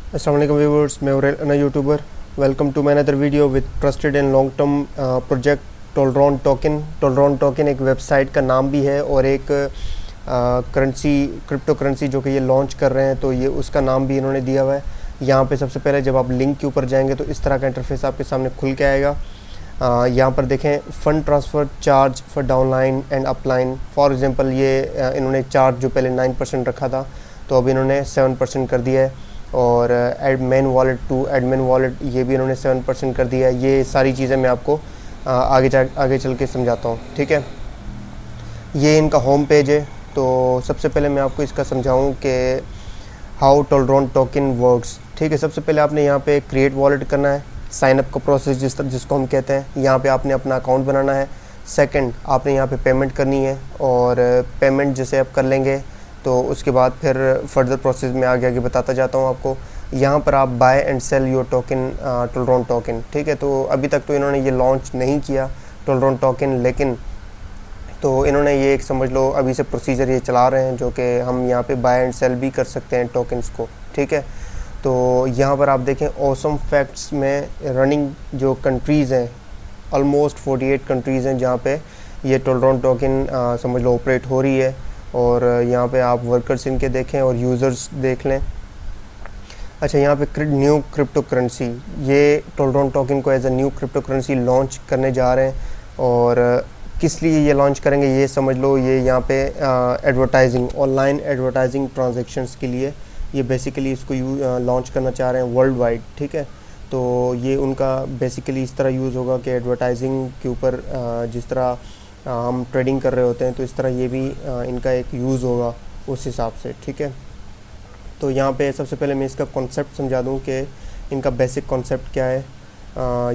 अस्सलाम वालेकुम व्यूअर्स, मैं उरेल YouTuber. Welcome to my another video with trusted and long term project Tolron token. Tolron token एक website का नाम भी है और एक करेंसी, क्रिप्टो करेंसी जो कि ये लॉन्च कर रहे हैं, तो ये उसका नाम भी इन्होंने दिया हुआ है। यहाँ पे सबसे पहले जब आप लिंक के ऊपर जाएंगे तो इस तरह का इंटरफेस आपके सामने खुल के आएगा। यहाँ पर देखें fund transfer charge for downline and upline. For example ये इन्होंने चार्ज जो पहले 9% रखा था तो अब इन्होंने 7% कर दिया है। और admin wallet to admin wallet ये भी इन्होंने 7% कर दिया है। ये सारी चीज़ें मैं आपको आगे चल के समझाता हूँ, ठीक है। ये इनका होम पेज है। तो सबसे पहले मैं आपको इसका समझाऊँ कि हाउ टोलरॉन टोकन वर्क्स, ठीक है। सबसे पहले आपने यहाँ पे क्रिएट वॉलेट करना है, साइन अप का प्रोसेस जिसको हम कहते हैं। यहाँ पे आपने अपना अकाउंट बनाना है। सेकंड, आपने यहाँ पे पेमेंट करनी है और पेमेंट जैसे आप कर लेंगे तो उसके बाद फिर फर्दर प्रोसेस में आगे बताता जाता हूँ आपको। यहाँ पर आप buy and sell your token Tolron token, ठीक है। तो अभी तक तो इन्होंने ये लॉन्च नहीं किया टोलरॉन टोकन, लेकिन तो इन्होंने ये एक समझ लो अभी से प्रोसीजर ये चला रहे हैं जो कि हम यहाँ पे बाय एंड सेल भी कर सकते हैं टोकन्स को, ठीक है। तो यहाँ पर आप देखें ऑसम फैक्ट्स में रनिंग जो कंट्रीज़ हैं, ऑलमोस्ट 48 कंट्रीज़ हैं जहाँ पे ये टोलरॉन टोकन समझ लो ऑपरेट हो रही है। और यहाँ पे आप वर्कर्स इनके देखें और यूज़र्स देख लें। अच्छा, यहाँ पे न्यू क्रिप्टो करेंसी, ये टोलरॉन टोकन को as a new crypto currency launch करने जा रहे हैं। और किस लिए ये लॉन्च करेंगे ये समझ लो, ये यहाँ पे एडवर्टाइजिंग, ऑनलाइन एडवर्टाइजिंग ट्रांजैक्शंस के लिए ये बेसिकली इसको लॉन्च करना चाह रहे हैं वर्ल्ड वाइड, ठीक है। तो ये उनका बेसिकली इस तरह यूज़ होगा कि एडवर्टाइजिंग के ऊपर जिस तरह हम ट्रेडिंग कर रहे होते हैं तो इस तरह ये भी इनका एक यूज़ होगा उस हिसाब से, ठीक है। तो यहाँ पे सबसे पहले मैं इसका कॉन्सेप्ट समझा दूँ कि इनका बेसिक कॉन्सेप्ट क्या है।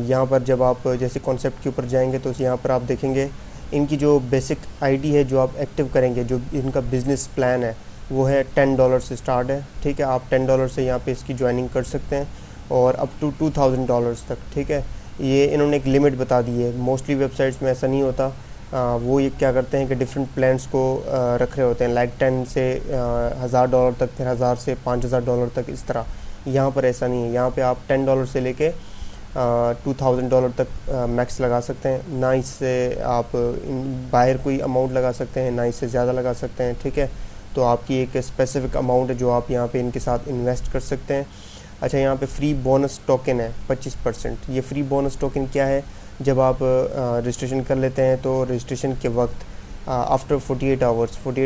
यहाँ पर जब आप जैसे कॉन्सेप्ट के ऊपर जाएंगे तो यहाँ पर आप देखेंगे इनकी जो बेसिक आईडी है जो आप एक्टिव करेंगे, जो इनका बिज़नेस प्लान है वो है $10 से स्टार्ट है, ठीक है। आप $10 से यहाँ पे इसकी ज्वाइनिंग कर सकते हैं और अप टू $2000 तक, ठीक है। ये इन्होंने एक लिमिट बता दी है। मोस्टली वेबसाइट्स में ऐसा नहीं होता। वो ये क्या करते हैं कि डिफरेंट प्लान्स को रख रहे होते हैं, लाइक 10 से $1000 तक, फिर 1000 से $5000 तक, इस तरह। यहाँ पर ऐसा नहीं है। यहाँ पे आप $10 से लेके $2000 तक मैक्स लगा सकते हैं। ना इससे आप बाहर कोई अमाउंट लगा सकते हैं, ना इससे ज़्यादा लगा सकते हैं, ठीक है। तो आपकी एक स्पेसिफिक अमाउंट है जो आप यहाँ पे इनके साथ इन्वेस्ट कर सकते हैं। अच्छा, यहाँ पे फ्री बोनस टोकन है 25%। ये फ्री बोनस टोकन क्या है, जब आप रजिस्ट्रेशन कर लेते हैं तो रजिस्ट्रेशन के वक्त आफ्टर 48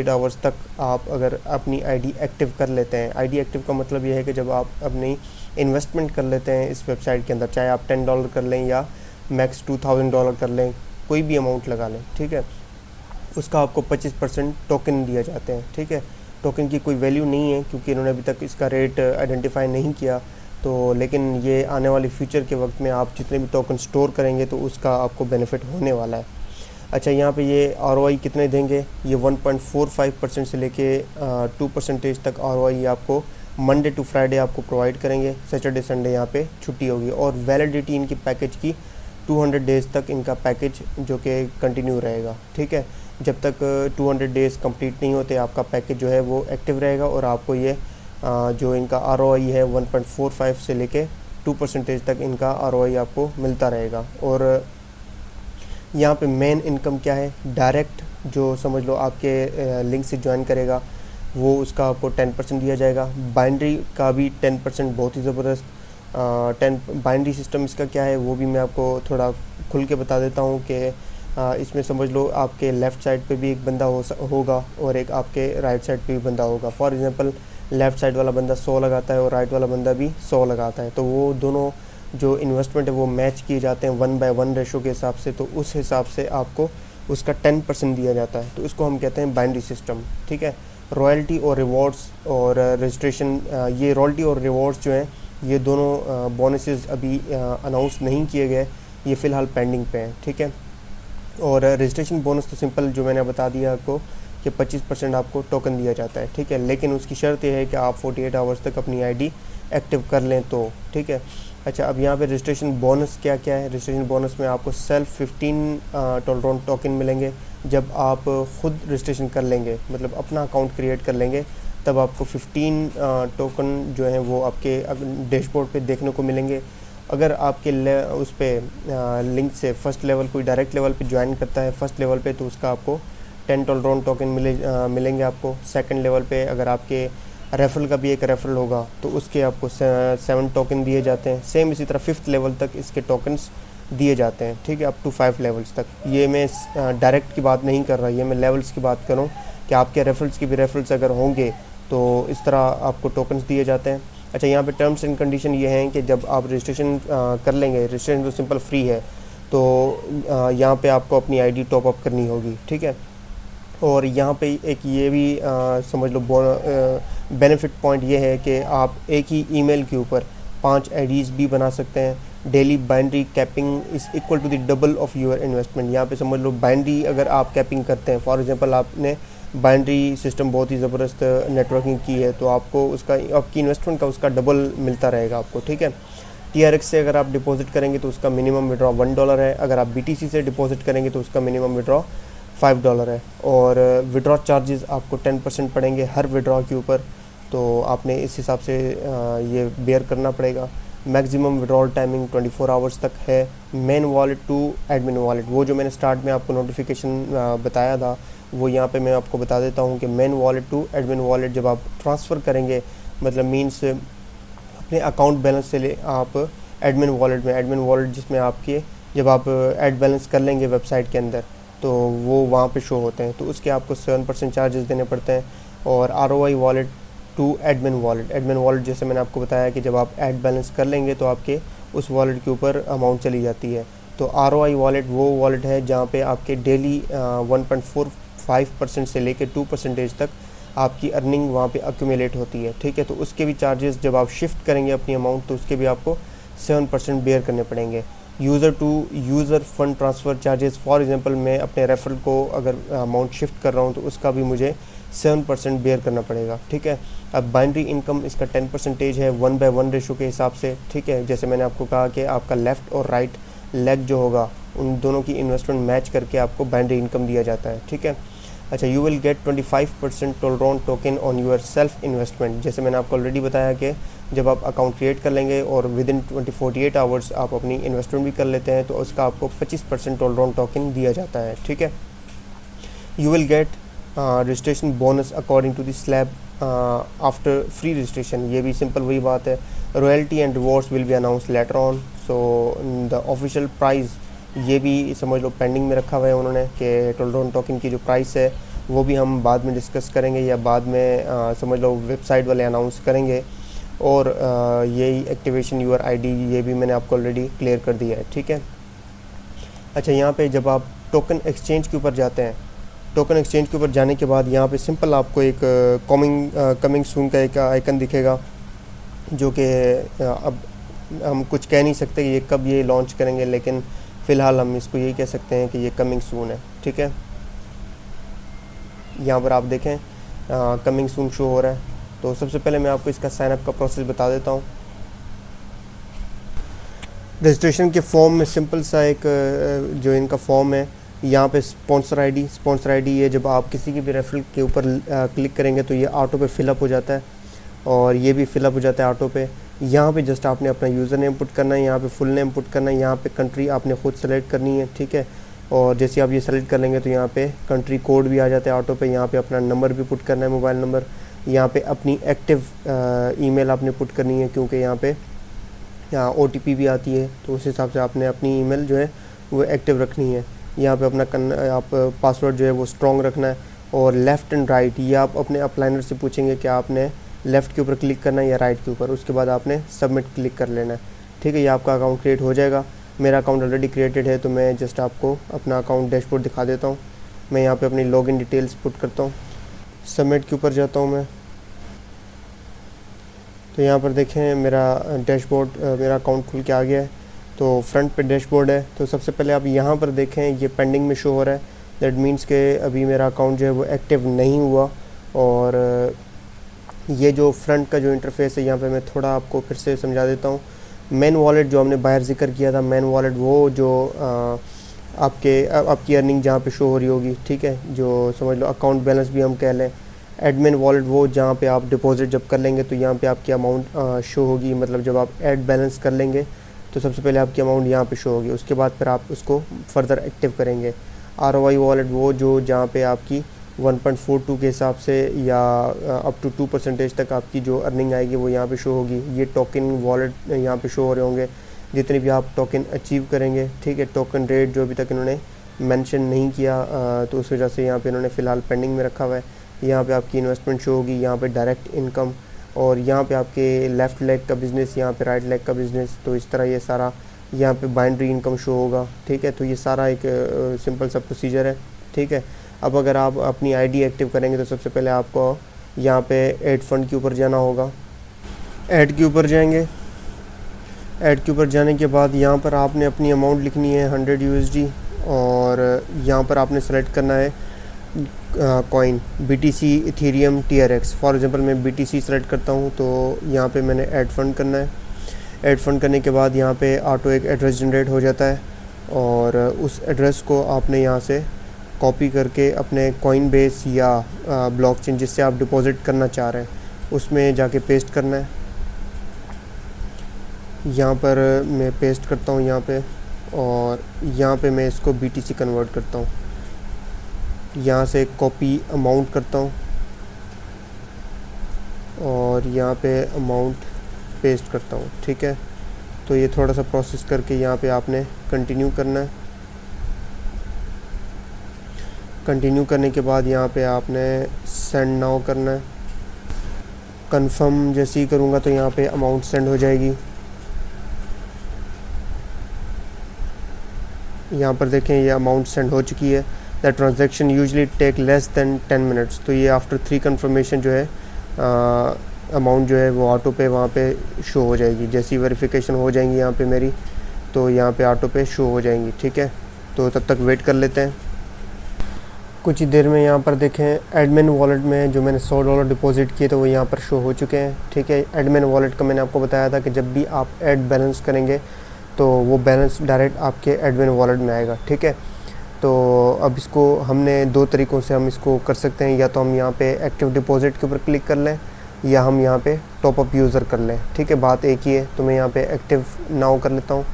आवर्स तक आप अगर अपनी आईडी एक्टिव कर लेते हैं, आईडी एक्टिव का मतलब ये है कि जब आप अपनी इन्वेस्टमेंट कर लेते हैं इस वेबसाइट के अंदर, चाहे आप $10 कर लें या मैक्स $2000 कर लें, कोई भी अमाउंट लगा लें, ठीक है, उसका आपको 25% टोकन दिया जाते हैं, ठीक है। टोकन की कोई वैल्यू नहीं है क्योंकि इन्होंने अभी तक इसका रेट आइडेंटिफाई नहीं किया, तो लेकिन ये आने वाली फ्यूचर के वक्त में आप जितने भी टोकन स्टोर करेंगे तो उसका आपको बेनिफिट होने वाला है। अच्छा, यहाँ पे ये ROI कितने देंगे, ये 1.45% से लेके 2% तक ROI आपको मंडे टू फ्राइडे आपको प्रोवाइड करेंगे। सैटरडे संडे यहाँ पे छुट्टी होगी। और वैलिडिटी इनकी पैकेज की 200 डेज़ तक इनका पैकेज जो कि कंटिन्यू रहेगा, ठीक है। जब तक 200 डेज़ कंप्लीट नहीं होते आपका पैकेज जो है वो एक्टिव रहेगा और आपको ये जो इनका ROI है 1.45 से लेके 2% तक इनका ROI आपको मिलता रहेगा। और यहाँ पे मेन इनकम क्या है, डायरेक्ट जो समझ लो आपके लिंक से ज्वाइन करेगा वो उसका आपको 10% दिया जाएगा। बाइनरी का भी 10% बहुत ही ज़बरदस्त 10 बाइनरी सिस्टम इसका क्या है वो भी मैं आपको थोड़ा खुल के बता देता हूँ कि इसमें समझ लो आपके लेफ़्ट साइड पे भी एक बंदा होगा और एक आपके राइट साइड पे भी बंदा होगा। फॉर एग्जांपल लेफ़्ट साइड वाला बंदा 100 लगाता है और राइट वाला बंदा भी 100 लगाता है, तो वो दोनों जो इन्वेस्टमेंट है वो मैच किए जाते हैं 1/1 रेशो के हिसाब से, तो उस हिसाब से आपको उसका 10% दिया जाता है। तो इसको हम कहते हैं बाइनरी सिस्टम, ठीक है। रॉयल्टी और रिवॉर्ड्स और रजिस्ट्रेशन, ये रॉयल्टी और रिवॉर्ड्स जो हैं ये दोनों बोनसेस अभी अनाउंस नहीं किए गए, ये फ़िलहाल पेंडिंग पे हैं, ठीक है। और रजिस्ट्रेशन बोनस तो सिंपल जो मैंने बता दिया आपको कि 25% आपको टोकन दिया जाता है, ठीक है। लेकिन उसकी शर्त यह है कि आप 48 आवर्स तक अपनी आईडी एक्टिव कर लें तो, ठीक है। अच्छा, अब यहाँ पे रजिस्ट्रेशन बोनस क्या क्या है। रजिस्ट्रेशन बोनस में आपको सेल्फ 15 टोलरॉन टोकन मिलेंगे जब आप ख़ुद रजिस्ट्रेशन कर लेंगे, मतलब अपना अकाउंट क्रिएट कर लेंगे तब आपको 15 टोकन जो हैं वो आपके डैशबोर्ड पे देखने को मिलेंगे। अगर आपके उस पर लिंक से फर्स्ट लेवल कोई डायरेक्ट लेवल पे ज्वाइन करता है फर्स्ट लेवल पे, तो उसका आपको 10 टोलरॉन टोकन मिलेंगे आपको। सेकंड लेवल पे अगर आपके रेफरल का भी एक रेफरल होगा तो उसके आपको 7 टोकन दिए जाते हैं। सेम इसी तरह 5th लेवल तक इसके टोकन्स दिए जाते हैं, ठीक है, अप टू 5 लेवल्स तक। ये मैं डायरेक्ट की बात नहीं कर रहा, ये मैं लेवल्स की बात कर रहा हूँ कि आपके रेफरल्स की भी रेफरल्स अगर होंगे तो इस तरह आपको टोकन्स दिए जाते हैं। अच्छा, यहाँ पे टर्म्स एंड कंडीशन ये हैं कि जब आप रजिस्ट्रेशन कर लेंगे, रजिस्ट्रेशन तो सिंपल फ्री है, तो यहाँ पे आपको अपनी आईडी टॉप अप करनी होगी, ठीक है। और यहाँ पे एक ये भी समझ लो बेनिफिट पॉइंट ये है कि आप एक ही ईमेल के ऊपर 5 आईडीज़ भी बना सकते हैं। Daily binary capping is equal to the double of your investment. यहाँ पे समझ लो बाइनरी अगर आप कैपिंग करते हैं, फॉर एग्जांपल आपने बाइनरी सिस्टम बहुत ही ज़बरदस्त नेटवर्किंग की है, तो आपको उसका आपकी इन्वेस्टमेंट का उसका डबल मिलता रहेगा आपको, ठीक है। TRX से अगर आप डिपॉजिट करेंगे तो उसका मिनिमम विड्रॉ $1 है। अगर आप BTC से डिपॉजिट करेंगे तो उसका मिनिमम विड्रॉ $5 है। और विड्रॉ चार्जेस आपको 10% पड़ेंगे हर विड्रॉ के ऊपर, तो आपने इस हिसाब से ये बेयर करना पड़ेगा। मैक्सिमम विड्रॉल टाइमिंग 24 आवर्स तक है। Main wallet to admin wallet, वो जो मैंने स्टार्ट में आपको नोटिफिकेशन बताया था वो यहाँ पे मैं आपको बता देता हूँ कि main wallet to admin wallet जब आप ट्रांसफ़र करेंगे, मतलब मीन्स अपने अकाउंट बैलेंस से आप एडमिन वॉलेट जिसमें आपके जब आप ऐड बैलेंस कर लेंगे वेबसाइट के अंदर तो वो वहाँ पे शो होते हैं, तो उसके आपको 7% चार्जेस देने पड़ते हैं। और ROI wallet to admin wallet जैसे मैंने आपको बताया कि जब आप ऐड बैलेंस कर लेंगे तो आपके उस वॉलेट के ऊपर अमाउंट चली जाती है। तो ROI वॉलेट वो वॉलेट है जहाँ पे आपके डेली 1.45% से लेकर 2% तक आपकी अर्निंग वहाँ पे एक्यूमुलेट होती है, ठीक है। तो उसके भी चार्जेस जब आप शिफ्ट करेंगे अपनी अमाउंट तो उसके भी आपको 7% बेयर करने पड़ेंगे। User to user fund transfer charges, for example मैं अपने रेफरल को अगर अमाउंट शिफ्ट कर रहा हूँ तो उसका भी मुझे 7% बेयर करना पड़ेगा, ठीक है। अब बाइनरी इनकम इसका 10% है 1/1 रेशो के हिसाब से, ठीक है। जैसे मैंने आपको कहा कि आपका लेफ़्ट और राइट लेग जो होगा उन दोनों की इन्वेस्टमेंट मैच करके आपको बाइनरी इनकम दिया जाता है, ठीक है। अच्छा, you will get 25% Tolron token on your self investment. जैसे मैंने आपको ऑलरेडी बताया कि जब आप अकाउंट क्रिएट कर लेंगे और विद इन 48 आवर्स आप अपनी इन्वेस्टमेंट भी कर लेते हैं तो उसका आपको 25% टोलरॉन टोकन दिया जाता है, ठीक है। You will get registration bonus according to the slab after free registration. ये भी सिंपल वही बात है। Royalty and rewards will be announce later on. So the official price ये भी समझ लो पेंडिंग में रखा हुआ है उन्होंने कि टोलरॉन टोकन की जो प्राइस है वो भी हम बाद में डिस्कस करेंगे या बाद में समझ लो वेबसाइट वाले अनाउंस करेंगे। और यही एक्टिवेशन यूर आईडी ये भी मैंने आपको ऑलरेडी क्लियर कर दिया है, ठीक है। अच्छा, यहाँ पे जब आप टोकन एक्सचेंज के ऊपर जाते हैं, टोकन एक्सचेंज के ऊपर जाने के बाद यहाँ पे सिंपल आपको एक कमिंग सून का एक आइकन दिखेगा जो कि अब हम कुछ कह नहीं सकते कि ये कब ये लॉन्च करेंगे, लेकिन फ़िलहाल हम इसको यही कह सकते हैं कि ये कमिंग सून है, ठीक है। यहाँ पर आप देखें कमिंग सून शो हो रहा है। तो सबसे पहले मैं आपको इसका साइन अप का प्रोसेस बता देता हूँ। रजिस्ट्रेशन के फॉर्म में सिंपल सा एक जो इनका फॉर्म है, यहाँ पे स्पॉन्सर आईडी ये जब आप किसी की भी रेफरल के ऊपर क्लिक करेंगे तो ये ऑटो पे फिलअप हो जाता है और ये भी फिलअप हो जाता है ऑटो पे। यहाँ पे जस्ट आपने अपना यूज़र नेम पुट करना है, यहाँ पे फुल नेम पुट करना है, यहाँ पे कंट्री आपने ख़ुद सेलेक्ट करनी है, ठीक है। और जैसे आप ये सेलेक्ट कर लेंगे तो यहाँ पे कंट्री कोड भी आ जाता है ऑटो पे। यहाँ पे अपना नंबर भी पुट करना है, मोबाइल नंबर। यहाँ पे अपनी एक्टिव ईमेल आपने पुट करनी है क्योंकि यहाँ पे OTP भी आती है, तो उस हिसाब से आपने अपनी ईमेल जो है वो एक्टिव रखनी है। यहाँ पे अपना आप पासवर्ड जो है वो स्ट्रॉन्ग रखना है। और लेफ़्ट एंड राइट ये आप अपने अप्लाइनर से पूछेंगे कि आपने लेफ़्ट के ऊपर क्लिक करना है या राइट के ऊपर, उसके बाद आपने सबमिट क्लिक कर लेना है, ठीक है। ये आपका अकाउंट क्रिएट हो जाएगा। मेरा अकाउंट ऑलरेडी क्रिएटेड है तो मैं जस्ट आपको अपना अकाउंट डैशबोर्ड दिखा देता हूँ। मैं यहाँ पे अपनी लॉगिन डिटेल्स पुट करता हूँ, सबमिट के ऊपर जाता हूँ मैं। तो यहाँ पर देखें मेरा डैशबोर्ड मेरा अकाउंट खुल के आ गया है। तो फ्रंट पे डैशबोर्ड है। तो सबसे पहले आप यहाँ पर देखें ये पेंडिंग में शो हो रहा है, दैट मीन्स के अभी मेरा अकाउंट जो है वो एक्टिव नहीं हुआ। और ये जो फ्रंट का जो इंटरफेस है यहाँ पे मैं थोड़ा आपको फिर से समझा देता हूँ। मेन वॉलेट जो हमने बाहर जिक्र किया था, मेन वॉलेट वो जो आपकी अर्निंग जहाँ पे शो हो रही होगी, ठीक है, जो समझ लो अकाउंट बैलेंस भी हम कह लें, एडमिन वॉलेट वो जहाँ पे आप डिपॉजिट जब कर लेंगे तो यहाँ पे आपकी अमाउंट शो होगी, मतलब जब आप ऐड बैलेंस कर लेंगे तो सबसे पहले आपकी अमाउंट यहाँ पे शो होगी, उसके बाद फिर आप उसको फर्दर एक्टिव करेंगे। ROI वॉलेट वो जो जहाँ पे आपकी 1.42 के हिसाब से या अप टू 2% तक आपकी जो अर्निंग आएगी वो यहाँ पे शो होगी। ये टोकन वॉलेट यहाँ पे शो हो रहे होंगे जितने भी आप टोकन अचीव करेंगे, ठीक है। टोकन रेट जो अभी तक इन्होंने मेंशन नहीं किया तो उस वजह से यहाँ पे इन्होंने फ़िलहाल पेंडिंग में रखा हुआ है। यहाँ पे आपकी इन्वेस्टमेंट शो होगी, यहाँ पे डायरेक्ट इनकम, और यहाँ पे आपके लेफ़्ट लेग का बिज़नेस, यहाँ पे राइट लेग का बिज़नेस। तो इस तरह ये सारा यहाँ पे बाइनरी इनकम शो होगा, ठीक है। तो ये सारा एक सिंपल सा प्रोसीजर है, ठीक है। अब अगर आप अपनी आईडी एक्टिव करेंगे तो सबसे पहले आपको यहाँ पे ऐड फंड के ऊपर जाना होगा। ऐड के ऊपर जाएंगे, ऐड के ऊपर जाने के बाद यहाँ पर आपने अपनी अमाउंट लिखनी है 100 USD, और यहाँ पर आपने सेलेक्ट करना है coin BTC Ethereum TRX। For example मैं BTC सेलेक्ट करता हूँ तो यहाँ पे मैंने ऐड फंड करना है। ऐड फंड करने के बाद यहाँ पे ऑटो एक एड्रेस जनरेट हो जाता है, और उस एड्रेस को आपने यहाँ से कॉपी करके अपने कॉइन बेस या ब्लॉकचेन जिससे आप डिपॉजिट करना चाह रहे हैं उसमें जाके पेस्ट करना है। यहाँ पर मैं पेस्ट करता हूँ यहाँ पे, और यहाँ पे मैं इसको BTC कन्वर्ट करता हूँ। यहाँ से कॉपी अमाउंट करता हूँ और यहाँ पे अमाउंट पेस्ट करता हूँ, ठीक है। तो ये थोड़ा सा प्रोसेस करके यहाँ पे आपने कंटिन्यू करना है। कंटिन्यू करने के बाद यहाँ पे आपने सेंड नाउ करना है। कंफर्म जैसे ही करूँगा तो यहाँ पे अमाउंट सेंड हो जाएगी। यहाँ पर देखें ये अमाउंट सेंड हो चुकी है। The transaction usually take less than 10 minutes. तो ये आफ्टर 3 कन्फर्मेशन जो है अमाउंट जो है वो ऑटो पे वहाँ पे शो हो जाएगी। जैसी वेरिफिकेशन हो जाएंगी यहाँ पे मेरी, तो यहाँ पे ऑटो पे शो हो जाएंगी, ठीक है। तो तब तक वेट कर लेते हैं। कुछ ही देर में यहाँ पर देखें एडमिन वॉलेट में जो मैंने $100 डिपॉजिट किए थे वो यहाँ पर शो हो चुके हैं, ठीक है। एडमिन वॉलेट का मैंने आपको बताया था कि जब भी आप ऐड बैलेंस करेंगे तो वो बैलेंस डायरेक्ट आपके एडमिन वॉलेट में आएगा, ठीक है। तो अब इसको हमने 2 तरीक़ों से हम इसको कर सकते हैं। या तो हम यहाँ पे एक्टिव डिपॉजिट के ऊपर क्लिक कर लें, या हम यहाँ पे टॉप अप यूज़र कर लें, ठीक है। बात एक ही है। तो मैं यहाँ पे एक्टिव नाउ कर लेता हूँ।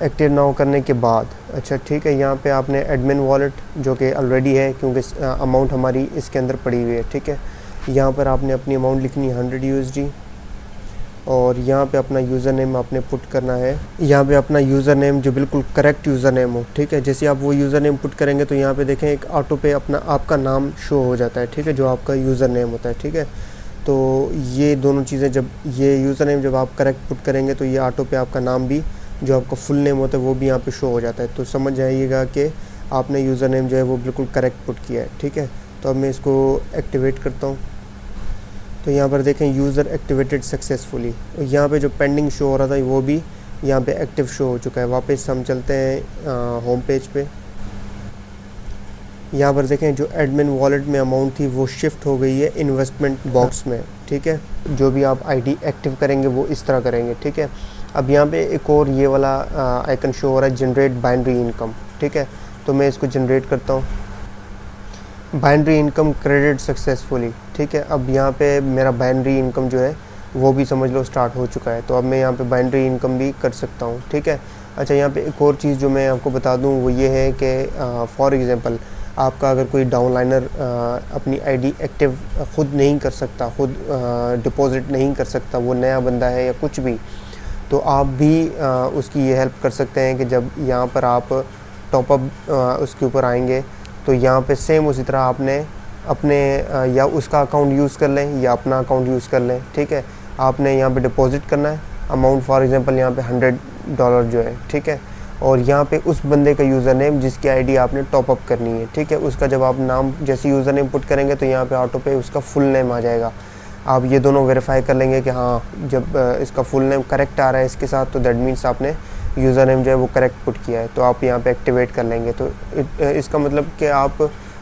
एक्टिव नाउ करने के बाद अच्छा ठीक है, यहाँ पे आपने एडमिन वॉलेट जो कि ऑलरेडी है क्योंकि अमाउंट हमारी इसके अंदर पड़ी हुई है, ठीक है। यहाँ पर आपने अपनी अमाउंट लिखनी है 100 USD, और यहाँ पे अपना यूज़र नेम आपने पुट करना है। यहाँ पे अपना यूज़र नेम जो बिल्कुल करेक्ट यूज़र नेम हो, ठीक है। जैसे आप वो यूज़र नेम पुट करेंगे तो यहाँ पे देखें एक ऑटो पे अपना आपका नाम शो हो जाता है, ठीक है, जो आपका यूज़र नेम होता है, ठीक है। तो ये दोनों चीज़ें, जब ये यूज़र नेम जब आप करेक्ट पुट करेंगे तो ये ऑटो पे आपका नाम भी जो आपका फुल नेम होता है वो भी यहाँ पे शो हो जाता है। तो समझ जाइएगा कि आपने यूज़र नेम जो है वो बिल्कुल करेक्ट पुट किया है, ठीक है। तो अब मैं इसको एक्टिवेट करता हूँ। तो यहाँ पर देखें यूज़र एक्टिवेटेड सक्सेसफुली, यहाँ पे जो पेंडिंग शो हो रहा था वो भी यहाँ पे एक्टिव शो हो चुका है। वापस हम चलते हैं होम पेज पे। यहाँ पर देखें जो एडमिन वॉलेट में अमाउंट थी वो शिफ्ट हो गई है इन्वेस्टमेंट बॉक्स में, ठीक है। जो भी आप आईडी एक्टिव करेंगे वो इस तरह करेंगे, ठीक है। अब यहाँ पे एक और ये वाला आइकन शो हो रहा है जनरेट बाइनरी इनकम, ठीक है। तो मैं इसको जनरेट करता हूँ। बाइनरी इनकम क्रेडिट सक्सेसफुली, ठीक है। अब यहाँ पे मेरा बाइनरी इनकम जो है वो भी समझ लो स्टार्ट हो चुका है। तो अब मैं यहाँ पे बाइनरी इनकम भी कर सकता हूँ, ठीक है। अच्छा, यहाँ पे एक और चीज़ जो मैं आपको बता दूँ वो ये है कि फॉर एग्ज़ाम्पल आपका अगर कोई डाउनलाइनर अपनी आईडी एक्टिव ख़ुद नहीं कर सकता, ख़ुद डिपॉज़िट नहीं कर सकता, वो नया बंदा है या कुछ भी, तो आप भी उसकी ये हेल्प कर सकते हैं कि जब यहाँ पर आप टॉपअप उसके ऊपर आएंगे तो यहाँ पे सेम उसी तरह आपने अपने या उसका अकाउंट यूज़ कर लें या अपना अकाउंट यूज़ कर लें, ठीक है। आपने यहाँ पे डिपॉज़िट करना है अमाउंट, फॉर एग्ज़ाम्पल यहाँ पे $100 जो है, ठीक है। और यहाँ पे उस बंदे का यूज़र नेम जिसकी आईडी आपने टॉपअप करनी है, ठीक है, उसका जब आप नाम जैसे यूज़र नेम पुट करेंगे तो यहाँ पे ऑटो पे उसका फुल नेम आ जाएगा। आप ये दोनों वेरीफाई कर लेंगे कि हाँ जब इसका फुल नेम करेक्ट आ रहा है इसके साथ, तो दैट मीन्स आपने यूज़र नेम जो है वो करेक्ट पुट किया है, तो आप यहाँ पे एक्टिवेट कर लेंगे। तो इसका मतलब कि आप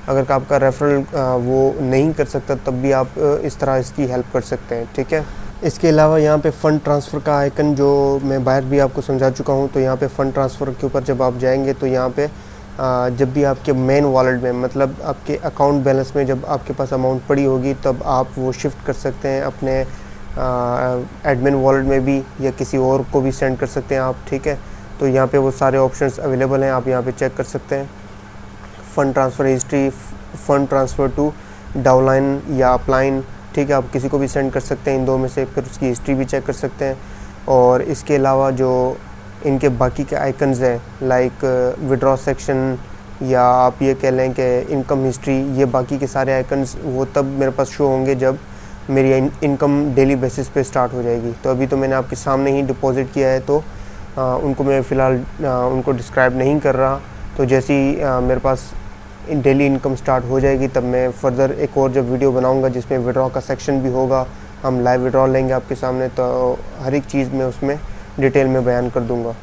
अगर आपका रेफरल वो नहीं कर सकता तब भी आप इस तरह इसकी हेल्प कर सकते हैं, ठीक है। इसके अलावा यहाँ पे फ़ंड ट्रांसफ़र का आइकन जो मैं बाहर भी आपको समझा चुका हूँ, तो यहाँ पे फ़ंड ट्रांसफ़र के ऊपर जब आप जाएंगे तो यहाँ पे जब भी आपके मेन वॉलेट में, मतलब आपके अकाउंट बैलेंस में जब आपके पास अमाउंट पड़ी होगी, तब आप वो शिफ्ट कर सकते हैं अपने एडमिन वॉलेट में भी, या किसी और को भी सेंड कर सकते हैं आप, ठीक है। तो यहाँ पे वो सारे ऑप्शंस अवेलेबल हैं, आप यहाँ पे चेक कर सकते हैं। Fund transfer history, fund transfer to downline या अपलाइन, ठीक है, आप किसी को भी सेंड कर सकते हैं इन दो में से, फिर उसकी हिस्ट्री भी चेक कर सकते हैं। और इसके अलावा जो इनके बाकी के आइकन्स हैं, लाइक विड्रॉ सेक्शन, या आप ये कह लें कि इनकम हिस्ट्री, ये बाकी के सारे आइकन्स वो तब मेरे पास शो होंगे जब मेरी इनकम डेली बेसिस पे स्टार्ट हो जाएगी। तो अभी तो मैंने आपके सामने ही डिपॉजिट किया है, तो उनको मैं फ़िलहाल उनको डिस्क्राइब नहीं कर रहा। तो जैसे ही मेरे पास डेली इनकम स्टार्ट हो जाएगी, तब मैं फ़र्दर एक और जब वीडियो बनाऊंगा जिसमें विड्रॉ का सेक्शन भी होगा, हम लाइव विड्रॉ लेंगे आपके सामने, तो हर एक चीज़ मैं उसमें डिटेल में बयान कर दूंगा।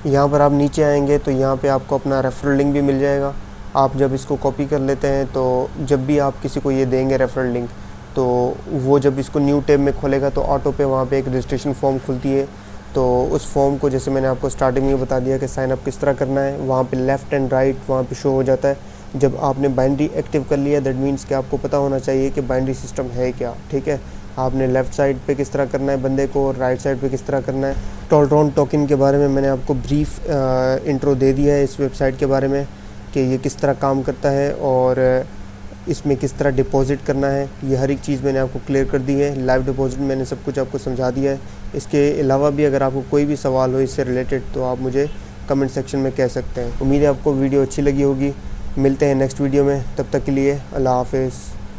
यहाँ पर आप नीचे आएंगे तो यहाँ पे आपको अपना रेफरल लिंक भी मिल जाएगा। आप जब इसको कॉपी कर लेते हैं, तो जब भी आप किसी को ये देंगे रेफरल लिंक, तो वो जब इसको न्यू टैब में खोलेगा तो ऑटो पे वहाँ पे एक रजिस्ट्रेशन फॉर्म खुलती है। तो उस फॉर्म को, जैसे मैंने आपको स्टार्टिंग में बता दिया कि साइन अप किस तरह करना है, वहाँ पे लेफ़्ट एंड राइट वहाँ पे शो हो जाता है। जब आपने बाइनरी एक्टिव कर लिया, दैट मीन्स कि आपको पता होना चाहिए कि बाइनरी सिस्टम है क्या, ठीक है। आपने लेफ़्ट साइड पे किस तरह करना है बंदे को, और राइट साइड पे किस तरह करना है। टोलरॉन टोकन के बारे में मैंने आपको ब्रीफ इंट्रो दे दिया है इस वेबसाइट के बारे में, कि ये किस तरह काम करता है और इसमें किस तरह डिपॉज़िट करना है। ये हर एक चीज़ मैंने आपको क्लियर कर दी है। लाइव डिपॉज़िट मैंने सब कुछ आपको समझा दिया है। इसके अलावा भी अगर आपको कोई भी सवाल हो इससे रिलेटेड, तो आप मुझे कमेंट सेक्शन में कह सकते हैं। उम्मीद है आपको वीडियो अच्छी लगी होगी। मिलते हैं नेक्स्ट वीडियो में, तब तक के लिए अल्लाह हाफ़िज़।